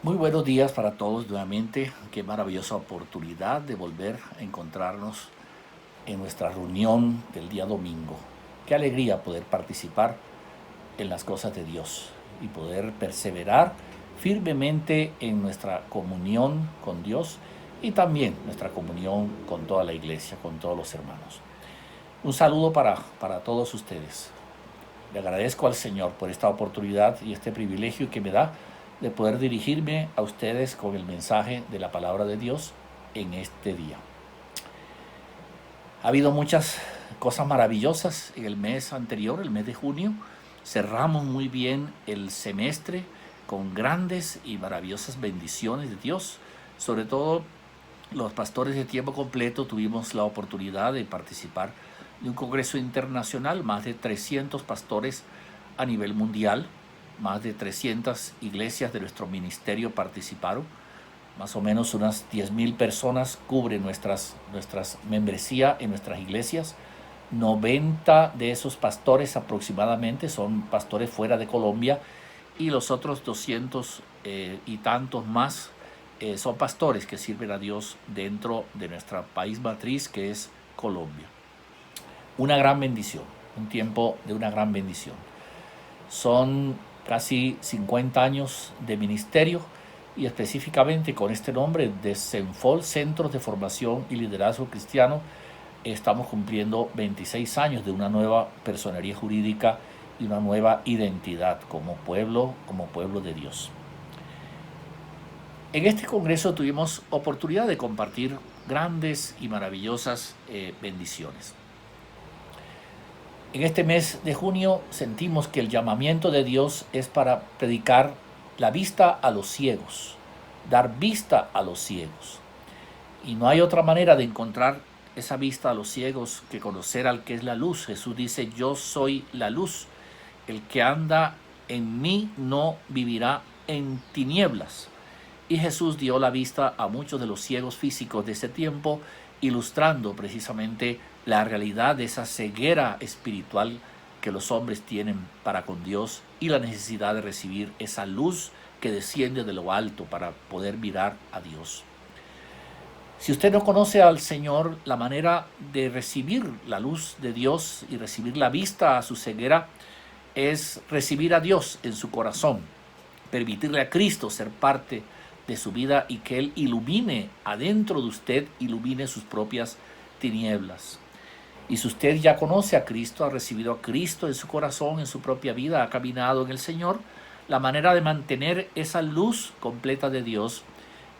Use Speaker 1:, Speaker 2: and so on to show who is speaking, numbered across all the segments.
Speaker 1: Muy buenos días para todos nuevamente. Qué maravillosa oportunidad de volver a encontrarnos en nuestra reunión del día domingo. Qué alegría poder participar en las cosas de Dios y poder perseverar firmemente en nuestra comunión con Dios y también nuestra comunión con toda la iglesia, con todos los hermanos. Un saludo para todos ustedes. Le agradezco al Señor por esta oportunidad y este privilegio que me da de poder dirigirme a ustedes con el mensaje de la palabra de Dios en este día. Ha habido muchas cosas maravillosas en el mes anterior, el mes de junio. Cerramos muy bien el semestre con grandes y maravillosas bendiciones de Dios. Sobre todo los pastores de tiempo completo tuvimos la oportunidad de participar de un congreso internacional, más de 300 pastores a nivel mundial, más de 300 iglesias de nuestro ministerio participaron, más o menos unas 10,000 personas cubren nuestras membresía en nuestras iglesias. 90 de esos pastores aproximadamente son pastores fuera de Colombia y los otros 200 y tantos más son pastores que sirven a Dios dentro de nuestro país matriz, que es Colombia. Una gran bendición, un tiempo de una gran bendición. Son casi 50 años de ministerio y específicamente con este nombre de CENFOL, Centros de Formación y Liderazgo Cristiano, estamos cumpliendo 26 años de una nueva personería jurídica y una nueva identidad como pueblo de Dios. En este congreso tuvimos oportunidad de compartir grandes y maravillosas bendiciones. En este mes de junio sentimos que el llamamiento de Dios es para predicar la vista a los ciegos, dar vista a los ciegos. Y no hay otra manera de encontrar esa vista a los ciegos que conocer al que es la luz. Jesús dice: yo soy la luz, el que anda en mí no vivirá en tinieblas. Y Jesús dio la vista a muchos de los ciegos físicos de ese tiempo, ilustrando precisamente la realidad de esa ceguera espiritual que los hombres tienen para con Dios y la necesidad de recibir esa luz que desciende de lo alto para poder mirar a Dios. Si usted no conoce al Señor, la manera de recibir la luz de Dios y recibir la vista a su ceguera es recibir a Dios en su corazón, permitirle a Cristo ser parte de su vida y que Él ilumine adentro de usted, ilumine sus propias tinieblas. Y si usted ya conoce a Cristo, ha recibido a Cristo en su corazón, en su propia vida, ha caminado en el Señor, la manera de mantener esa luz completa de Dios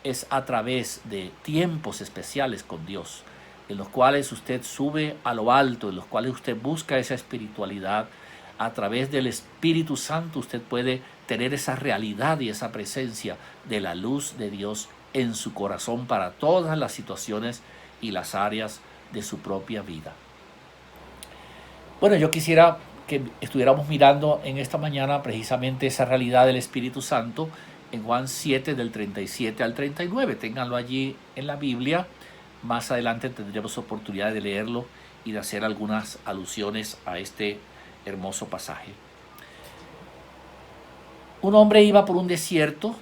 Speaker 1: es a través de tiempos especiales con Dios, en los cuales usted sube a lo alto, en los cuales usted busca esa espiritualidad. A través del Espíritu Santo usted puede tener esa realidad y esa presencia de la luz de Dios en su corazón para todas las situaciones y las áreas de su propia vida. Bueno, yo quisiera que estuviéramos mirando en esta mañana precisamente esa realidad del Espíritu Santo en Juan 7 del 37 al 39. Ténganlo allí en la Biblia. Más adelante tendremos oportunidad de leerlo y de hacer algunas alusiones a este hermoso pasaje. Un hombre iba por un desierto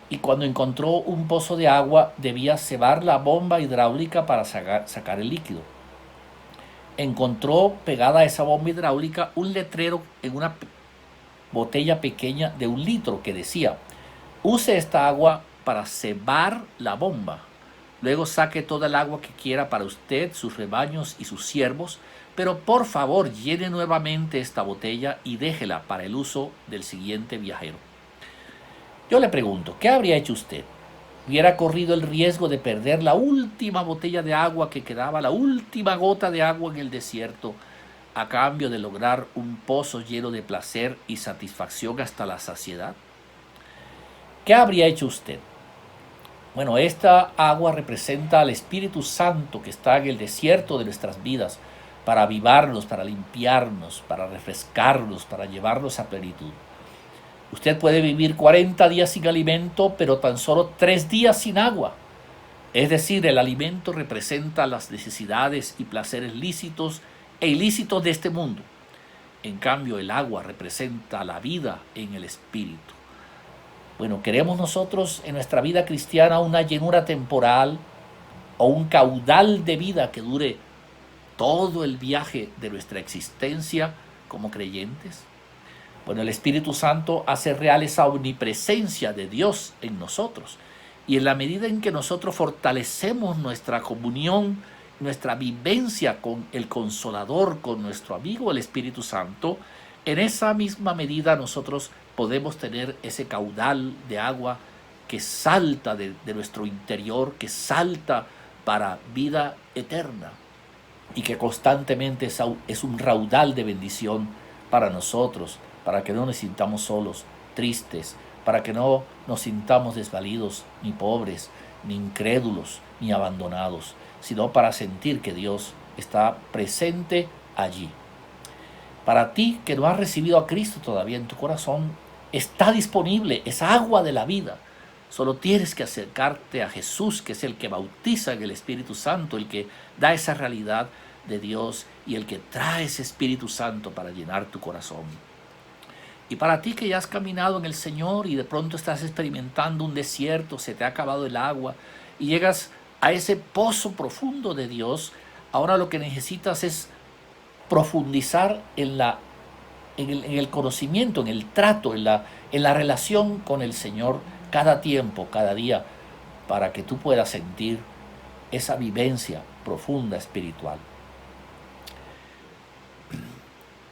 Speaker 1: y cuando encontró un pozo de agua debía cebar la bomba hidráulica para sacar el líquido. Encontró pegada a esa bomba hidráulica un letrero en una botella pequeña de 1 litro que decía: use esta agua para cebar la bomba. Luego saque toda el agua que quiera para usted, sus rebaños y sus siervos, pero por favor llene nuevamente esta botella y déjela para el uso del siguiente viajero. Yo le pregunto, ¿qué habría hecho usted? ¿Hubiera corrido el riesgo de perder la última botella de agua que quedaba, la última gota de agua en el desierto, a cambio de lograr un pozo lleno de placer y satisfacción hasta la saciedad? ¿Qué habría hecho usted? Bueno, esta agua representa al Espíritu Santo que está en el desierto de nuestras vidas para avivarnos, para limpiarnos, para refrescarnos, para llevarnos a plenitud. Usted puede vivir 40 días sin alimento, pero tan solo 3 días sin agua. Es decir, el alimento representa las necesidades y placeres lícitos e ilícitos de este mundo. En cambio, el agua representa la vida en el Espíritu. Bueno, ¿queremos nosotros en nuestra vida cristiana una llenura temporal o un caudal de vida que dure todo el viaje de nuestra existencia como creyentes? Bueno, el Espíritu Santo hace real esa omnipresencia de Dios en nosotros. Y en la medida en que nosotros fortalecemos nuestra comunión, nuestra vivencia con el Consolador, con nuestro amigo el Espíritu Santo, en esa misma medida nosotros podemos tener ese caudal de agua que salta de nuestro interior, que salta para vida eterna y que constantemente es un raudal de bendición para nosotros, para que no nos sintamos solos, tristes, para que no nos sintamos desvalidos, ni pobres, ni incrédulos, ni abandonados, sino para sentir que Dios está presente allí. Para ti que no has recibido a Cristo todavía en tu corazón, está disponible esa agua de la vida. Solo tienes que acercarte a Jesús, que es el que bautiza en el Espíritu Santo, el que da esa realidad de Dios y el que trae ese Espíritu Santo para llenar tu corazón. Y para ti que ya has caminado en el Señor y de pronto estás experimentando un desierto, se te ha acabado el agua y llegas a ese pozo profundo de Dios, ahora lo que necesitas es profundizar en el conocimiento, en el trato, en la relación con el Señor cada tiempo, cada día, para que tú puedas sentir esa vivencia profunda espiritual.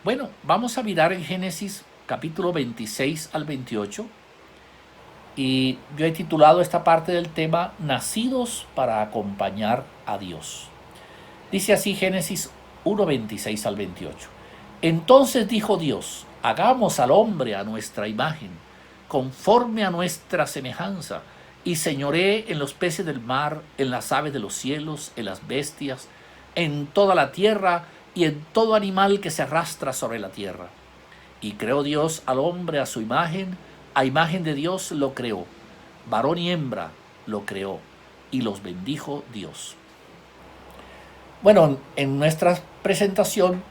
Speaker 1: Bueno, vamos a mirar en Génesis capítulo 26 al 28 y yo he titulado esta parte del tema Nacidos para acompañar a Dios. Dice así Génesis 1, 26 al 28. Entonces dijo Dios, hagamos al hombre a nuestra imagen, conforme a nuestra semejanza, y señoree en los peces del mar, en las aves de los cielos, en las bestias, en toda la tierra y en todo animal que se arrastra sobre la tierra. Y creó Dios al hombre a su imagen, a imagen de Dios lo creó, varón y hembra lo creó, y los bendijo Dios. Bueno, en nuestra presentación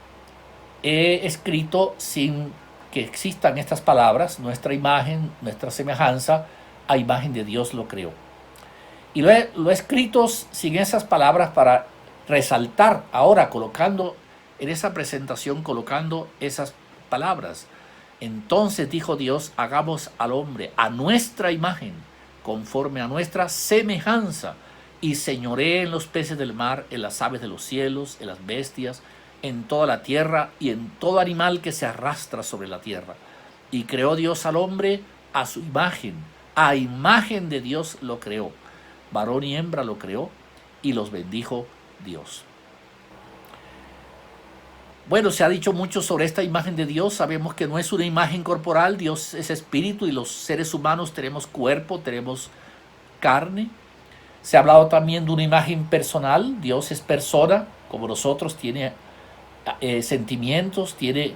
Speaker 1: he escrito sin que existan estas palabras, nuestra imagen, nuestra semejanza, a imagen de Dios lo creó. Y lo he escrito sin esas palabras para resaltar ahora, colocando en esa presentación, colocando esas palabras. Entonces dijo Dios, hagamos al hombre a nuestra imagen, conforme a nuestra semejanza, y señoree en los peces del mar, en las aves de los cielos, en las bestias, en toda la tierra y en todo animal que se arrastra sobre la tierra. Y creó Dios al hombre a su imagen, a imagen de Dios lo creó, varón y hembra lo creó, y los bendijo Dios. Bueno, se ha dicho mucho sobre esta imagen de Dios. Sabemos que no es una imagen corporal, Dios es espíritu y los seres humanos tenemos cuerpo, tenemos carne. Se ha hablado también de una imagen personal, Dios es persona, como nosotros, tiene sentimientos, tiene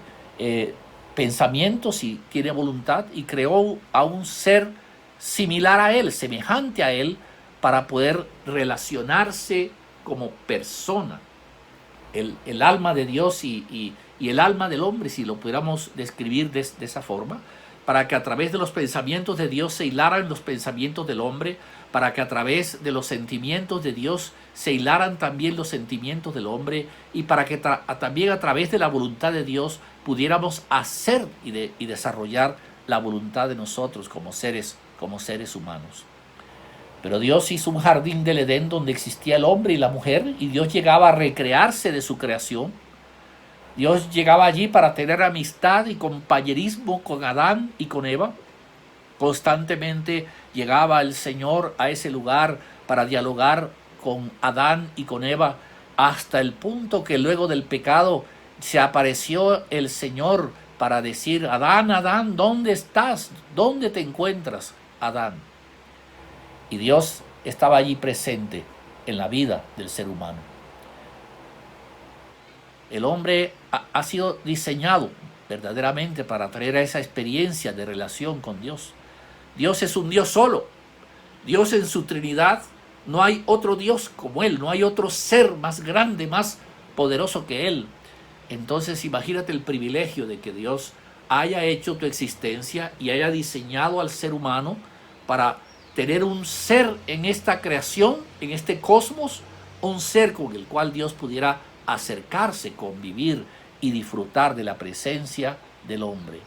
Speaker 1: pensamientos y tiene voluntad, y creó a un ser similar a Él, semejante a Él, para poder relacionarse como persona. El alma de Dios y el alma del hombre, si lo pudiéramos describir de esa forma, para que a través de los pensamientos de Dios se hilaran los pensamientos del hombre, para que a través de los sentimientos de Dios se hilaran también los sentimientos del hombre, y para que también a través de la voluntad de Dios pudiéramos hacer y desarrollar la voluntad de nosotros como seres humanos. Pero Dios hizo un jardín del Edén donde existía el hombre y la mujer, y Dios llegaba a recrearse de su creación. Dios llegaba allí para tener amistad y compañerismo con Adán y con Eva. Constantemente llegaba el Señor a ese lugar para dialogar con Adán y con Eva, hasta el punto que luego del pecado se apareció el Señor para decir: Adán, Adán, ¿dónde estás? ¿Dónde te encuentras, Adán? Y Dios estaba allí presente en la vida del ser humano. El hombre ha sido diseñado verdaderamente para traer a esa experiencia de relación con Dios. Dios es un Dios solo. Dios en su Trinidad, no hay otro Dios como Él, no hay otro ser más grande, más poderoso que Él. Entonces imagínate el privilegio de que Dios haya hecho tu existencia y haya diseñado al ser humano para tener un ser en esta creación, en este cosmos, un ser con el cual Dios pudiera acercarse, convivir y disfrutar de la presencia del hombre.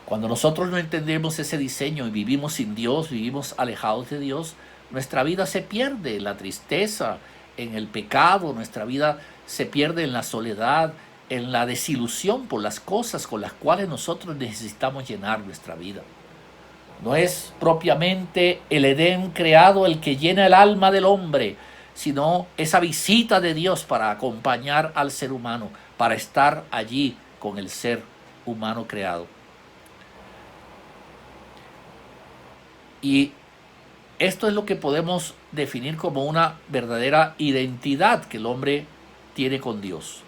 Speaker 1: Cuando nosotros no entendemos ese diseño y vivimos sin Dios, vivimos alejados de Dios, nuestra vida se pierde en la tristeza, en el pecado, nuestra vida se pierde en la soledad, en la desilusión por las cosas con las cuales nosotros necesitamos llenar nuestra vida. No es propiamente el Edén creado el que llena el alma del hombre, sino esa visita de Dios para acompañar al ser humano, para estar allí con el ser humano creado. Y esto es lo que podemos definir como una verdadera identidad que el hombre tiene con Dios.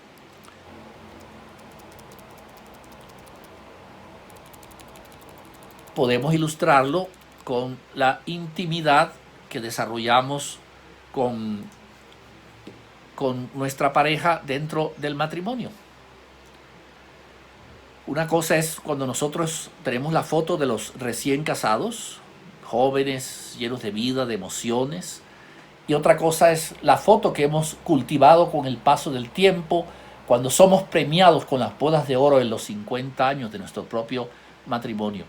Speaker 1: Podemos ilustrarlo con la intimidad que desarrollamos con nuestra pareja dentro del matrimonio. Una cosa es cuando nosotros tenemos la foto de los recién casados, jóvenes, llenos de vida, de emociones. Y otra cosa es la foto que hemos cultivado con el paso del tiempo, cuando somos premiados con las bodas de oro en los 50 años de nuestro propio matrimonio.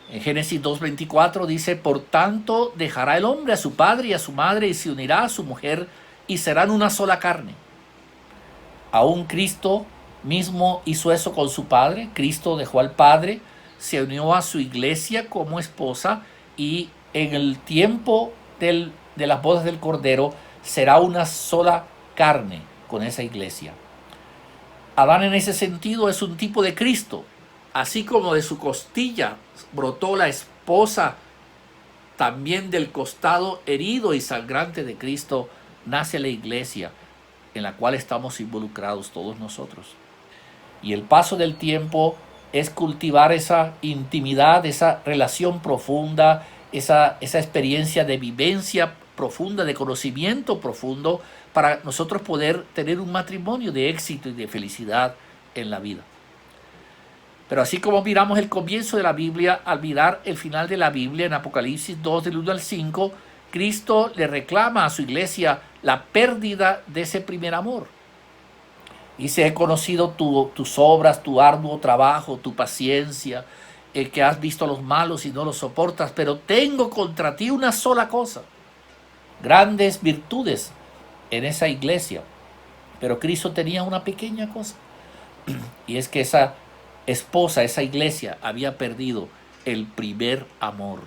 Speaker 1: En Génesis 2:24 dice: por tanto dejará el hombre a su padre y a su madre y se unirá a su mujer y serán una sola carne. Aún Cristo mismo hizo eso con su padre. Cristo dejó al Padre, se unió a su iglesia como esposa y en el tiempo de las bodas del Cordero será una sola carne con esa iglesia. Adán en ese sentido es un tipo de Cristo. Así como de su costilla brotó la esposa, también del costado herido y sangrante de Cristo nace la iglesia, en la cual estamos involucrados todos nosotros. Y el paso del tiempo es cultivar esa intimidad, esa relación profunda, esa experiencia de vivencia profunda, de conocimiento profundo, para nosotros poder tener un matrimonio de éxito y de felicidad en la vida. Pero así como miramos el comienzo de la Biblia, al mirar el final de la Biblia en Apocalipsis 2, del 1 al 5, Cristo le reclama a su iglesia la pérdida de ese primer amor. Dice: he conocido tus obras, tu arduo trabajo, tu paciencia, que has visto a los malos y no los soportas, pero tengo contra ti una sola cosa. Grandes virtudes en esa iglesia, pero Cristo tenía una pequeña cosa, y es que esa esposa, esa iglesia, había perdido el primer amor.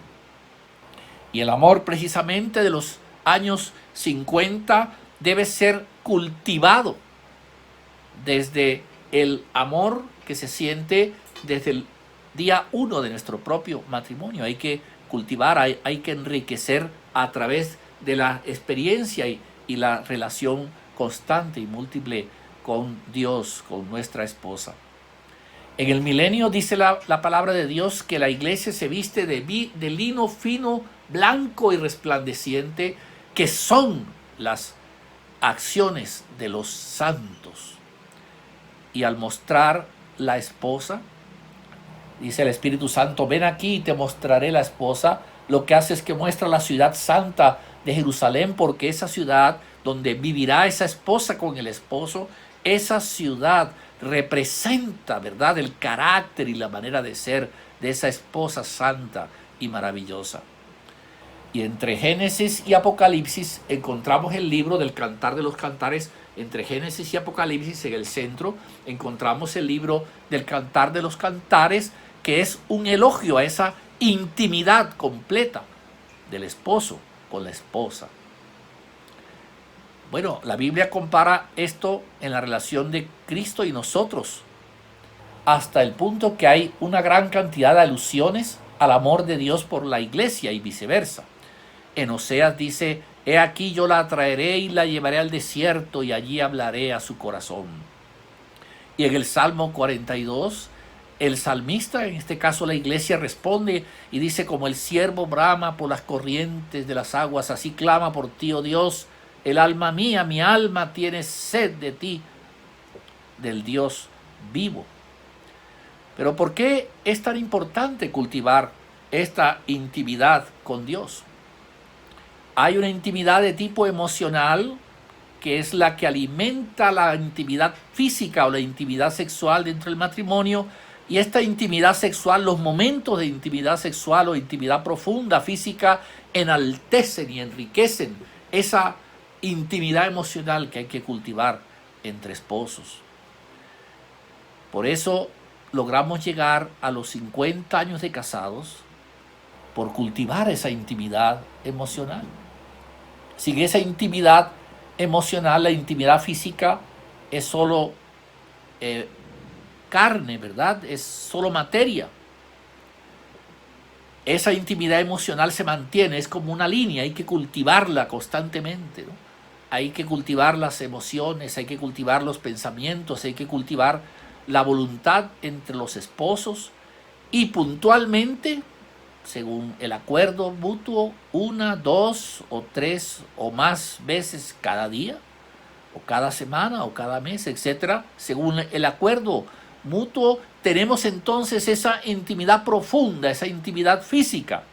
Speaker 1: Y el amor precisamente de los años 50 debe ser cultivado desde el amor que se siente desde el día 1 de nuestro propio matrimonio. Hay que cultivar, hay que enriquecer a través de la experiencia y la relación constante y múltiple con Dios, con nuestra esposa. En el milenio dice la palabra de Dios que la iglesia se viste de lino fino, blanco y resplandeciente, que son las acciones de los santos. Y al mostrar la esposa, dice el Espíritu Santo: ven aquí y te mostraré la esposa. Lo que hace es que muestra la ciudad santa de Jerusalén, porque esa ciudad donde vivirá esa esposa con el esposo, esa ciudad representa, ¿verdad?, el carácter y la manera de ser de esa esposa santa y maravillosa. Y entre Génesis y Apocalipsis encontramos el libro del Cantar de los Cantares. Entre Génesis y Apocalipsis, en el centro, encontramos el libro del Cantar de los Cantares, que es un elogio a esa intimidad completa del esposo con la esposa. Bueno, la Biblia compara esto en la relación de Cristo y nosotros, hasta el punto que hay una gran cantidad de alusiones al amor de Dios por la iglesia y viceversa. En Oseas dice: he aquí yo la traeré y la llevaré al desierto y allí hablaré a su corazón. Y en el Salmo 42, el salmista, en este caso la iglesia, responde y dice: como el ciervo brama por las corrientes de las aguas, así clama por ti, oh Dios, el alma mía, mi alma tiene sed de ti, del Dios vivo. Pero ¿por qué es tan importante cultivar esta intimidad con Dios? Hay una intimidad de tipo emocional, que es la que alimenta la intimidad física o la intimidad sexual dentro del matrimonio. Y esta intimidad sexual, los momentos de intimidad sexual o intimidad profunda, física, enaltecen y enriquecen esa intimidad emocional que hay que cultivar entre esposos. Por eso logramos llegar a los 50 años de casados por cultivar esa intimidad emocional. Sin esa intimidad emocional, la intimidad física es solo carne, ¿verdad? Es solo materia. Esa intimidad emocional se mantiene, es como una línea, hay que cultivarla constantemente, ¿no? Hay que cultivar las emociones, hay que cultivar los pensamientos, hay que cultivar la voluntad entre los esposos y puntualmente, según el acuerdo mutuo, 1, 2 o 3 o más veces cada día, o cada semana, o cada mes, etcétera. Según el acuerdo mutuo, tenemos entonces esa intimidad profunda, esa intimidad física.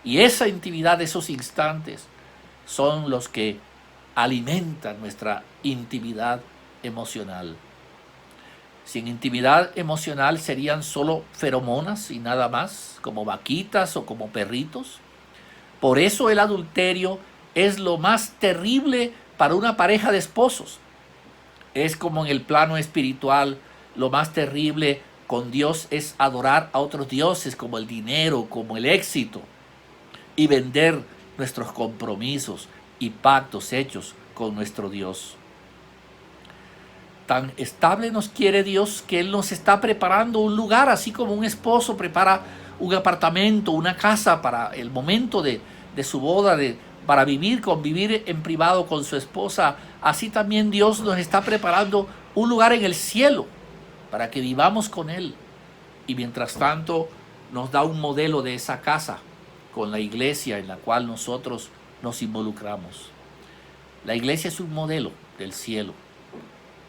Speaker 1: Y esa intimidad, esos instantes, son los que alimentan nuestra intimidad emocional. Sin intimidad emocional serían solo feromonas y nada más, como vaquitas o como perritos. Por eso el adulterio es lo más terrible para una pareja de esposos. Es como en el plano espiritual, lo más terrible con Dios es adorar a otros dioses como el dinero, como el éxito, y vender nuestros compromisos y pactos hechos con nuestro Dios. Tan estable nos quiere Dios que Él nos está preparando un lugar, así como un esposo prepara un apartamento, una casa para el momento de su boda, para convivir en privado con su esposa. Así también Dios nos está preparando un lugar en el cielo para que vivamos con Él. Y mientras tanto nos da un modelo de esa casa con la iglesia en la cual nosotros nos involucramos. La iglesia es un modelo del cielo.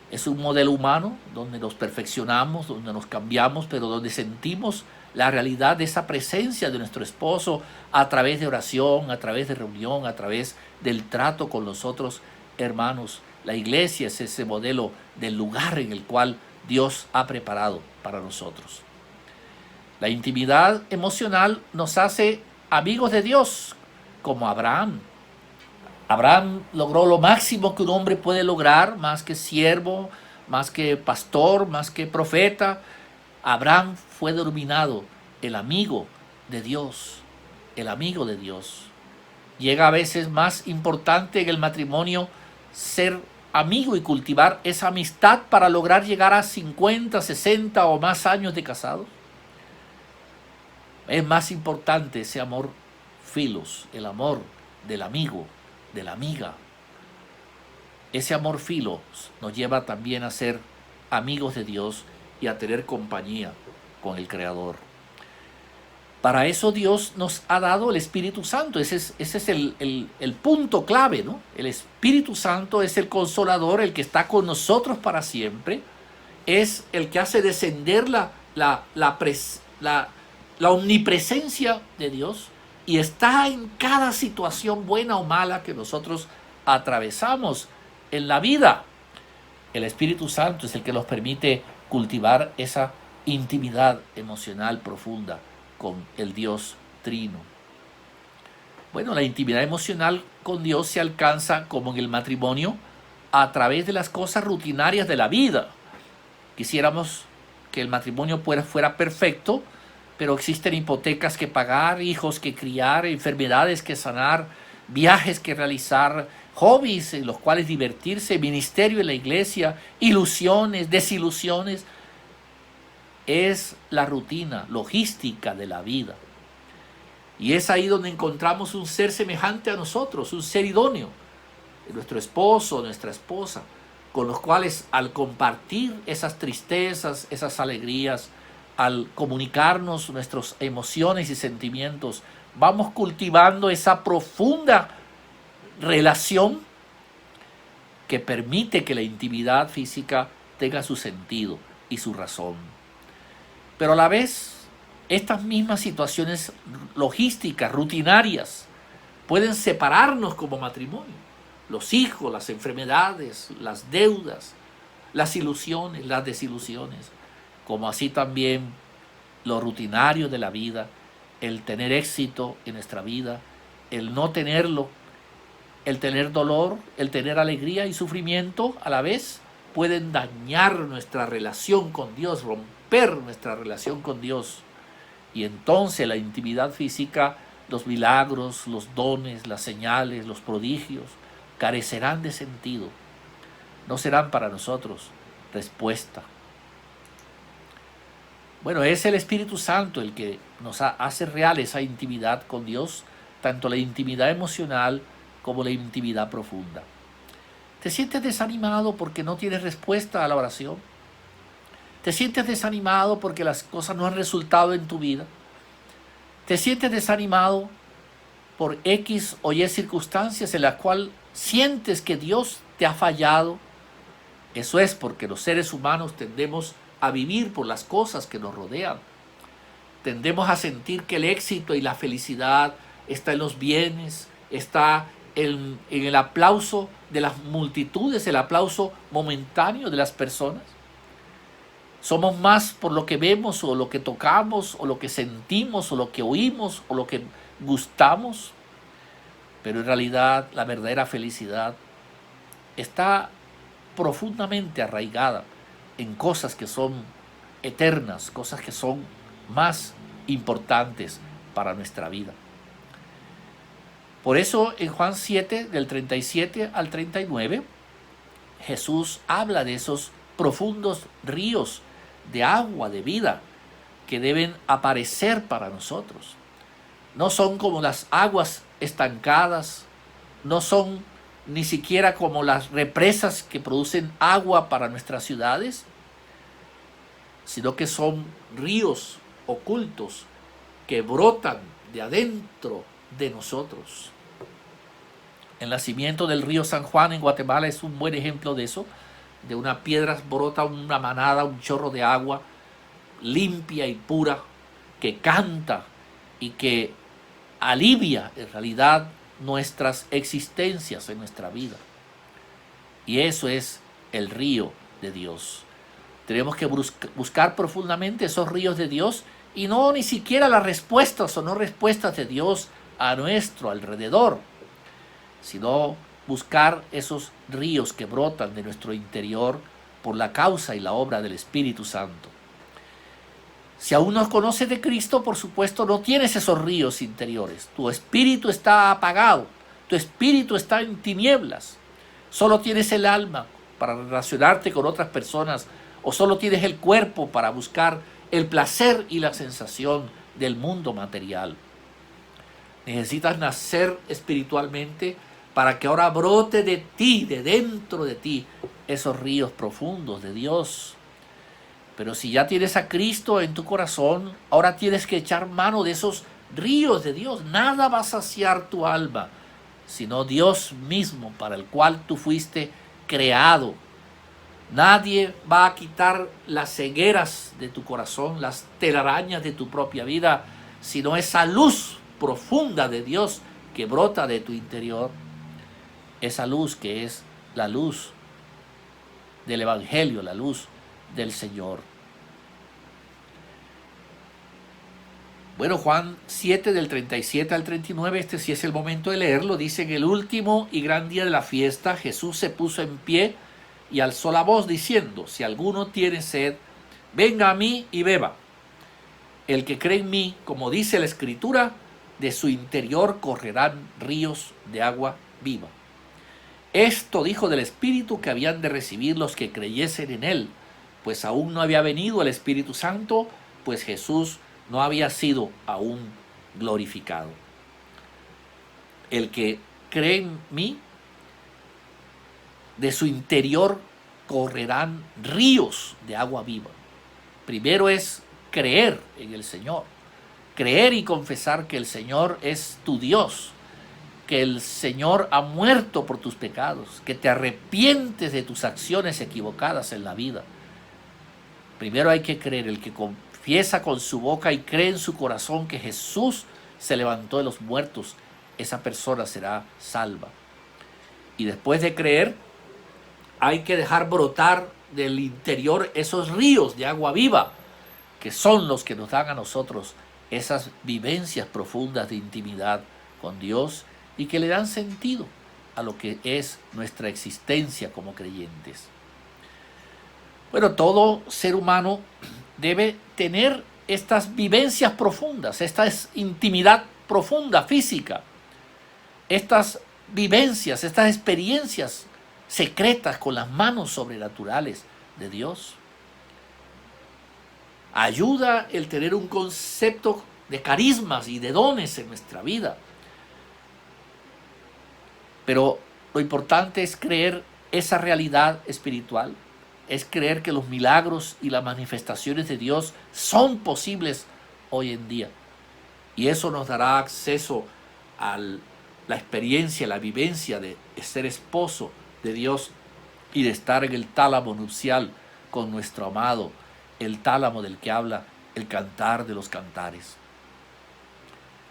Speaker 1: Es un modelo humano donde nos perfeccionamos, donde nos cambiamos, pero donde sentimos la realidad de esa presencia de nuestro esposo a través de oración, a través de reunión, a través del trato con los otros hermanos. La iglesia es ese modelo del lugar en el cual Dios ha preparado para nosotros. La intimidad emocional nos hace amigos de Dios, como Abraham. Abraham logró lo máximo que un hombre puede lograr, más que siervo, más que pastor, más que profeta. Abraham fue denominado el amigo de Dios, el amigo de Dios. Llega a veces más importante en el matrimonio ser amigo y cultivar esa amistad para lograr llegar a 50, 60 o más años de casados. Es más importante ese amor filos, el amor del amigo, de la amiga. Ese amor filos nos lleva también a ser amigos de Dios y a tener compañía con el Creador. Para eso Dios nos ha dado el Espíritu Santo. Ese es el punto clave, ¿no? El Espíritu Santo es el consolador, el que está con nosotros para siempre. Es el que hace descender la omnipresencia de Dios y está en cada situación buena o mala que nosotros atravesamos en la vida. El Espíritu Santo es el que nos permite cultivar esa intimidad emocional profunda con el Dios Trino. Bueno, la intimidad emocional con Dios se alcanza, como en el matrimonio, a través de las cosas rutinarias de la vida. Quisiéramos que el matrimonio fuera perfecto, pero existen hipotecas que pagar, hijos que criar, enfermedades que sanar, viajes que realizar, hobbies en los cuales divertirse, ministerio en la iglesia, ilusiones, desilusiones. Es la rutina, logística de la vida. Y es ahí donde encontramos un ser semejante a nosotros, un ser idóneo, nuestro esposo, nuestra esposa, con los cuales al compartir esas tristezas, esas alegrías, al comunicarnos nuestras emociones y sentimientos, vamos cultivando esa profunda relación que permite que la intimidad física tenga su sentido y su razón. Pero a la vez, estas mismas situaciones logísticas, rutinarias, pueden separarnos como matrimonio. Los hijos, las enfermedades, las deudas, las ilusiones, las desilusiones, como así también lo rutinario de la vida, el tener éxito en nuestra vida, el no tenerlo, el tener dolor, el tener alegría y sufrimiento a la vez, pueden dañar nuestra relación con Dios, romper nuestra relación con Dios. Y entonces la intimidad física, los milagros, los dones, las señales, los prodigios, carecerán de sentido. No serán para nosotros respuesta. Bueno, es el Espíritu Santo el que nos hace real esa intimidad con Dios, tanto la intimidad emocional como la intimidad profunda. ¿Te sientes desanimado porque no tienes respuesta a la oración? ¿Te sientes desanimado porque las cosas no han resultado en tu vida? ¿Te sientes desanimado por X o Y circunstancias en las cuales sientes que Dios te ha fallado? Eso es porque los seres humanos tendemos a vivir por las cosas que nos rodean. Tendemos a sentir que el éxito y la felicidad está en los bienes, está en el aplauso de las multitudes, el aplauso momentáneo de las personas. Somos más por lo que vemos o lo que tocamos o lo que sentimos o lo que oímos o lo que gustamos. Pero en realidad la verdadera felicidad está profundamente arraigada en cosas que son eternas, cosas que son más importantes para nuestra vida. Por eso en Juan 7, del 37 al 39, Jesús habla de esos profundos ríos de agua, de vida, que deben aparecer para nosotros. No son como las aguas estancadas, no son ni siquiera como las represas que producen agua para nuestras ciudades, sino que son ríos ocultos que brotan de adentro de nosotros. El nacimiento del río San Juan en Guatemala es un buen ejemplo de eso. De una piedra brota una manada, un chorro de agua limpia y pura que canta y que alivia en realidad nuestras existencias en nuestra vida. Y eso es el río de Dios. Tenemos que buscar profundamente esos ríos de Dios y no ni siquiera las respuestas o no respuestas de Dios a nuestro alrededor, sino buscar esos ríos que brotan de nuestro interior por la causa y la obra del Espíritu Santo. Si aún no conoces de Cristo, por supuesto, no tienes esos ríos interiores. Tu espíritu está apagado, tu espíritu está en tinieblas. Solo tienes el alma para relacionarte con otras personas o solo tienes el cuerpo para buscar el placer y la sensación del mundo material. Necesitas nacer espiritualmente para que ahora brote de ti, de dentro de ti, esos ríos profundos de Dios. Pero si ya tienes a Cristo en tu corazón, ahora tienes que echar mano de esos ríos de Dios. Nada va a saciar tu alma, sino Dios mismo, para el cual tú fuiste creado. Nadie va a quitar las cegueras de tu corazón, las telarañas de tu propia vida, sino esa luz profunda de Dios que brota de tu interior. Esa luz que es la luz del Evangelio, la luz del Señor. Bueno, Juan 7 del 37 al 39, este sí es el momento de leerlo. Dice: en el último y gran día de la fiesta, Jesús se puso en pie y alzó la voz diciendo: si alguno tiene sed, venga a mí y beba. El que cree en mí, como dice la Escritura, de su interior correrán ríos de agua viva. Esto dijo del Espíritu que habían de recibir los que creyesen en él, pues aún no había venido el Espíritu Santo, pues Jesús no había sido aún glorificado. El que cree en mí, de su interior correrán ríos de agua viva. Primero es creer en el Señor, creer y confesar que el Señor es tu Dios, que el Señor ha muerto por tus pecados, que te arrepientes de tus acciones equivocadas en la vida. Primero hay que creer. El que confiesa con su boca y cree en su corazón que Jesús se levantó de los muertos, esa persona será salva. Y después de creer, hay que dejar brotar del interior esos ríos de agua viva, que son los que nos dan a nosotros esas vivencias profundas de intimidad con Dios y que le dan sentido a lo que es nuestra existencia como creyentes. Bueno, todo ser humano debe tener estas vivencias profundas, esta intimidad profunda, física, estas vivencias, estas experiencias secretas con las manos sobrenaturales de Dios. Ayuda el tener un concepto de carismas y de dones en nuestra vida. Pero lo importante es creer esa realidad espiritual, es creer que los milagros y las manifestaciones de Dios son posibles hoy en día. Y eso nos dará acceso a la experiencia, la vivencia de ser esposo de Dios y de estar en el tálamo nupcial con nuestro amado, el tálamo del que habla el Cantar de los Cantares.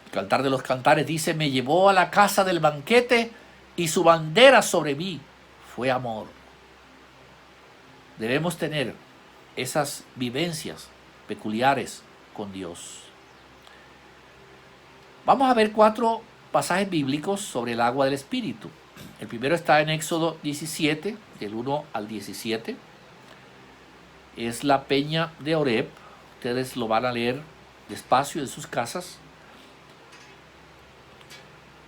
Speaker 1: El Cantar de los Cantares dice: me llevó a la casa del banquete y su bandera sobre mí fue amor. Debemos tener esas vivencias peculiares con Dios. Vamos a ver 4 pasajes bíblicos sobre el agua del Espíritu. El primero está en Éxodo 17, del 1 al 17. Es la peña de Oreb. Ustedes lo van a leer despacio en sus casas.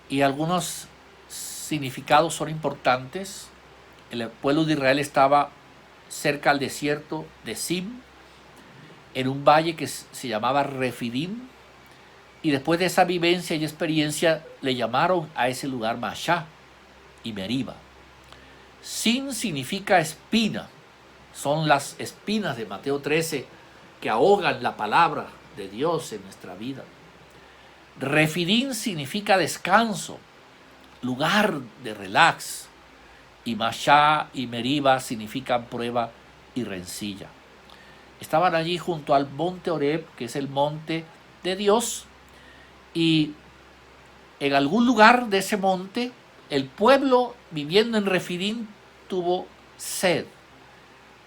Speaker 1: Y algunos significados son importantes. El pueblo de Israel estaba cerca al desierto de Sim, en un valle que se llamaba Refidim, y después de esa vivencia y experiencia le llamaron a ese lugar Mashá y Meriba. Sin significa espina, son las espinas de Mateo 13 que ahogan la palabra de Dios en nuestra vida. Refidim significa descanso, lugar de relax, y Mashá y Meriba significan prueba y rencilla. Estaban allí junto al monte Oreb, que es el monte de Dios, y en algún lugar de ese monte el pueblo viviendo en Refidim tuvo sed,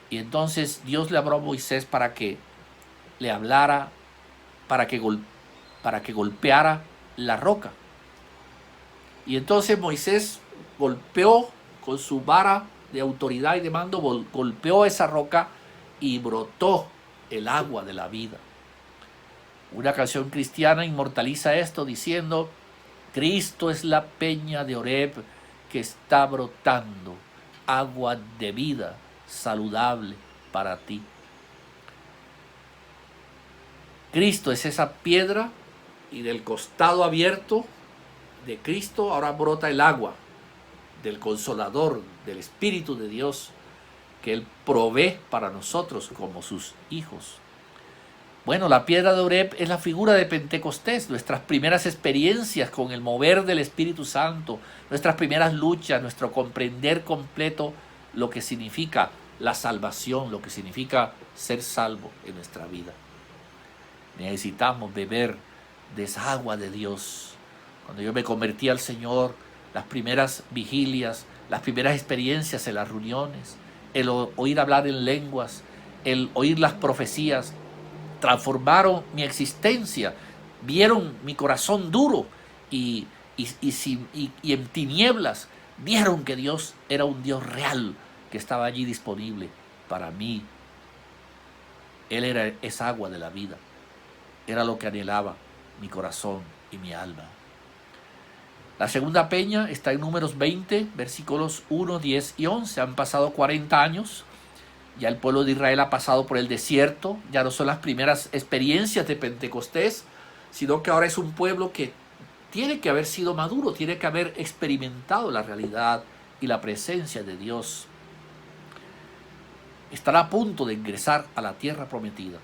Speaker 1: y entonces Dios le habló a Moisés para que le hablara, para que golpeara la roca. Y entonces Moisés golpeó con su vara de autoridad y de mando, golpeó esa roca y brotó el agua de la vida. Una canción cristiana inmortaliza esto diciendo: Cristo es la peña de Oreb que está brotando agua de vida saludable para ti. Cristo es esa piedra, y del costado abierto de Cristo ahora brota el agua del Consolador, del Espíritu de Dios, que Él provee para nosotros como sus hijos. Bueno, la piedra de Oreb es la figura de Pentecostés, nuestras primeras experiencias con el mover del Espíritu Santo, nuestras primeras luchas, nuestro comprender completo lo que significa la salvación, lo que significa ser salvo en nuestra vida. Necesitamos beber de esa agua de Dios. Cuando yo me convertí al Señor, las primeras vigilias, las primeras experiencias en las reuniones, el oír hablar en lenguas, el oír las profecías, transformaron mi existencia, vieron mi corazón duro y en tinieblas vieron que Dios era un Dios real que estaba allí disponible para mí. Él era esa agua de la vida, era lo que anhelaba mi corazón y mi alma. La segunda peña está en Números 20, versículos 1, 10 y 11. Han pasado 40 años, ya el pueblo de Israel ha pasado por el desierto, ya no son las primeras experiencias de Pentecostés, sino que ahora es un pueblo que tiene que haber sido maduro, tiene que haber experimentado la realidad y la presencia de Dios. Estará a punto de ingresar a la tierra prometida.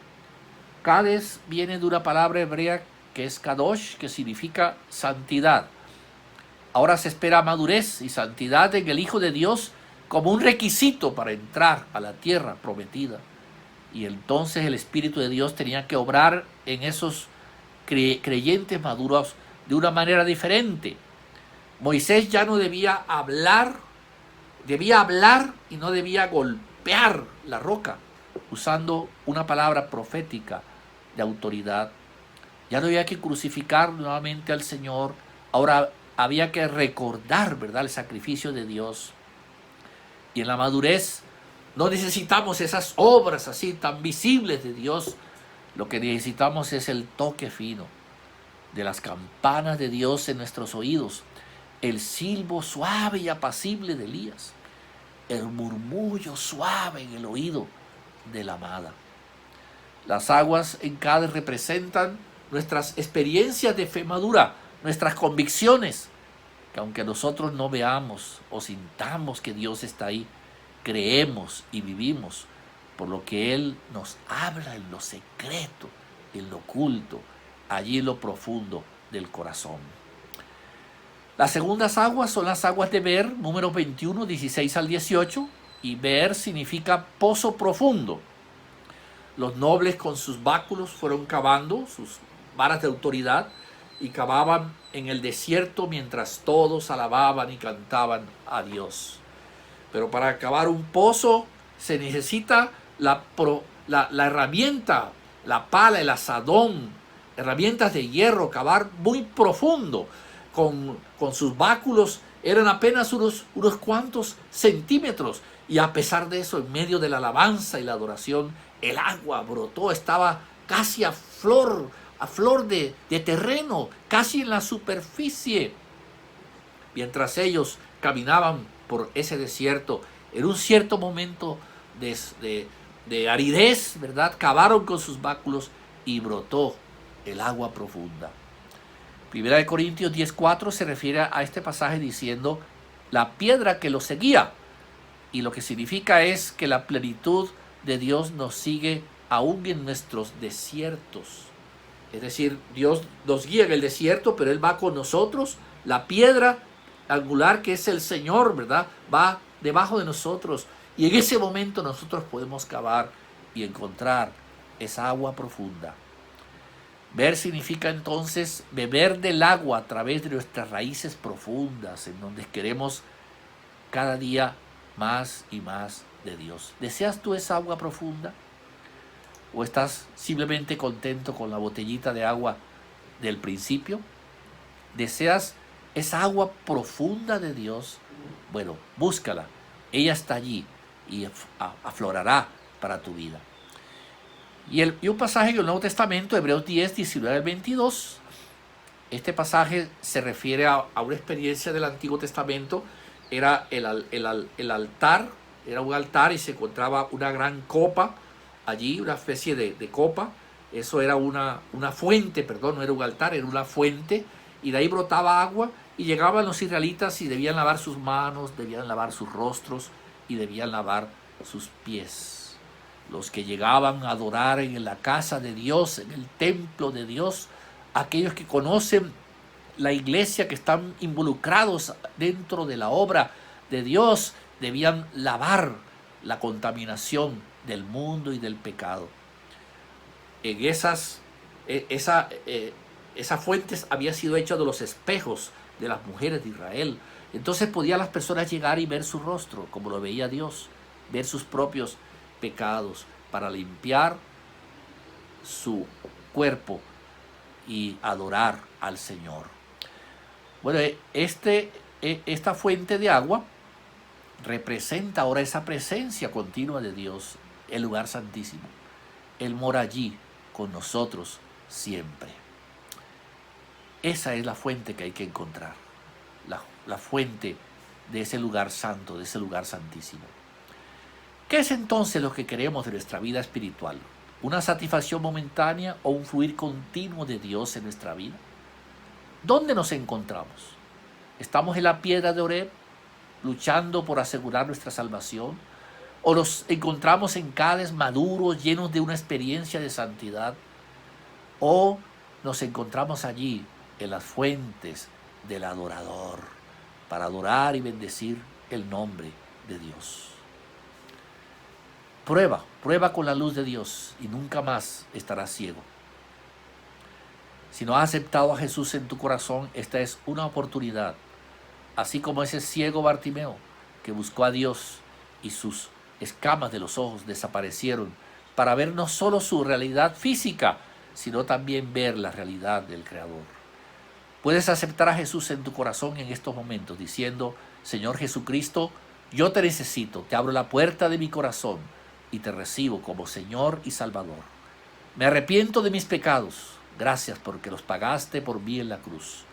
Speaker 1: Cades viene de una palabra hebrea que es Kadosh, que significa santidad. Ahora se espera madurez y santidad en el Hijo de Dios como un requisito para entrar a la tierra prometida. Y entonces el Espíritu de Dios tenía que obrar en esos creyentes maduros de una manera diferente. Moisés ya no debía hablar y no debía golpear la roca usando una palabra profética de autoridad. Ya no había que crucificar nuevamente al Señor. Ahora había que recordar, ¿verdad?, el sacrificio de Dios. Y en la madurez no necesitamos esas obras así tan visibles de Dios. Lo que necesitamos es el toque fino de las campanas de Dios en nuestros oídos, el silbo suave y apacible de Elías, el murmullo suave en el oído de la amada. Las aguas en Cádiz representan nuestras experiencias de fe madura, nuestras convicciones, que aunque nosotros no veamos o sintamos que Dios está ahí, creemos y vivimos por lo que Él nos habla en lo secreto, en lo oculto, allí en lo profundo del corazón. Las segundas aguas son las aguas de Beer, números 21, 16 al 18, y Beer significa pozo profundo. Los nobles con sus báculos fueron cavando sus varas de autoridad y cavaban en el desierto mientras todos alababan y cantaban a Dios. Pero para cavar un pozo se necesita la herramienta, la pala, el azadón, herramientas de hierro, cavar muy profundo. Con sus báculos eran apenas unos cuantos centímetros, y a pesar de eso, en medio de la alabanza y la adoración, el agua brotó, estaba casi a flor de terreno, casi en la superficie. Mientras ellos caminaban por ese desierto, en un cierto momento de aridez, ¿verdad?, cavaron con sus báculos y brotó el agua profunda. Primera de Corintios 10:4 se refiere a este pasaje diciendo la piedra que lo seguía, y lo que significa es que la plenitud de Dios nos sigue aún en nuestros desiertos. Es decir, Dios nos guía en el desierto, pero Él va con nosotros. La piedra angular, que es el Señor, ¿verdad?, va debajo de nosotros, y en ese momento nosotros podemos cavar y encontrar esa agua profunda. Ver significa entonces beber del agua a través de nuestras raíces profundas, en donde queremos cada día más y más de Dios. ¿Deseas tú esa agua profunda? ¿O estás simplemente contento con la botellita de agua del principio? ¿Deseas esa agua profunda de Dios? Bueno, búscala. Ella está allí y aflorará para tu vida. Y un pasaje en el Nuevo Testamento, Hebreos 10, 19 al 22. Este pasaje se refiere a una experiencia del Antiguo Testamento. Era el altar, era un altar y se encontraba una gran copa allí, una especie de copa. Eso era una fuente, perdón, no era un altar, era una fuente, y de ahí brotaba agua, y llegaban los israelitas y debían lavar sus manos, debían lavar sus rostros y debían lavar sus pies. Los que llegaban a adorar en la casa de Dios, en el templo de Dios, aquellos que conocen la iglesia, que están involucrados dentro de la obra de Dios, debían lavar la contaminación del mundo y del pecado. En esas fuentes había sido hecha de los espejos de las mujeres de Israel. Entonces podían las personas llegar y ver su rostro, como lo veía Dios, ver sus propios pecados, para limpiar su cuerpo y adorar al Señor. Bueno, esta fuente de agua representa ahora esa presencia continua de Dios, el lugar santísimo. Él mora allí con nosotros siempre. Esa es la fuente que hay que encontrar, la fuente de ese lugar santo, de ese lugar santísimo. ¿Qué es entonces lo que queremos de nuestra vida espiritual? ¿Una satisfacción momentánea o un fluir continuo de Dios en nuestra vida? ¿Dónde nos encontramos? ¿Estamos en la piedra de Oreb, luchando por asegurar nuestra salvación? ¿O nos encontramos en Cádiz maduros, llenos de una experiencia de santidad? ¿O nos encontramos allí en las fuentes del adorador, para adorar y bendecir el nombre de Dios? Prueba con la luz de Dios y nunca más estarás ciego. Si no has aceptado a Jesús en tu corazón, esta es una oportunidad. Así como ese ciego Bartimeo que buscó a Dios y sus escamas de los ojos desaparecieron para ver no solo su realidad física, sino también ver la realidad del Creador. Puedes aceptar a Jesús en tu corazón en estos momentos diciendo: Señor Jesucristo, yo te necesito, te abro la puerta de mi corazón y te recibo como Señor y Salvador. Me arrepiento de mis pecados. Gracias porque los pagaste por mí en la cruz.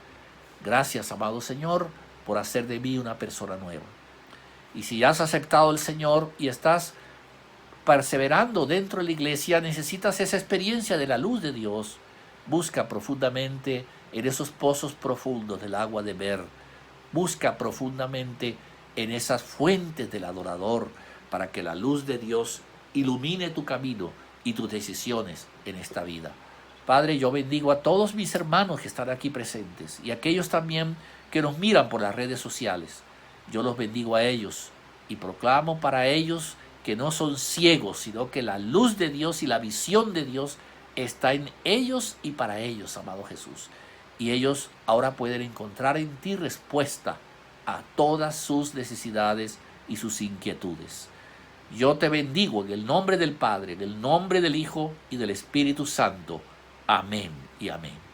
Speaker 1: Gracias, amado Señor, por hacer de mí una persona nueva. Y si ya has aceptado al Señor y estás perseverando dentro de la iglesia, necesitas esa experiencia de la luz de Dios. Busca profundamente en esos pozos profundos del agua de ver. Busca profundamente en esas fuentes del adorador para que la luz de Dios ilumine tu camino y tus decisiones en esta vida. Padre, yo bendigo a todos mis hermanos que están aquí presentes y a aquellos también que nos miran por las redes sociales. Yo los bendigo a ellos y proclamo para ellos que no son ciegos, sino que la luz de Dios y la visión de Dios está en ellos y para ellos, amado Jesús. Y ellos ahora pueden encontrar en ti respuesta a todas sus necesidades y sus inquietudes. Yo te bendigo en el nombre del Padre, en el nombre del Hijo y del Espíritu Santo. Amén y amén.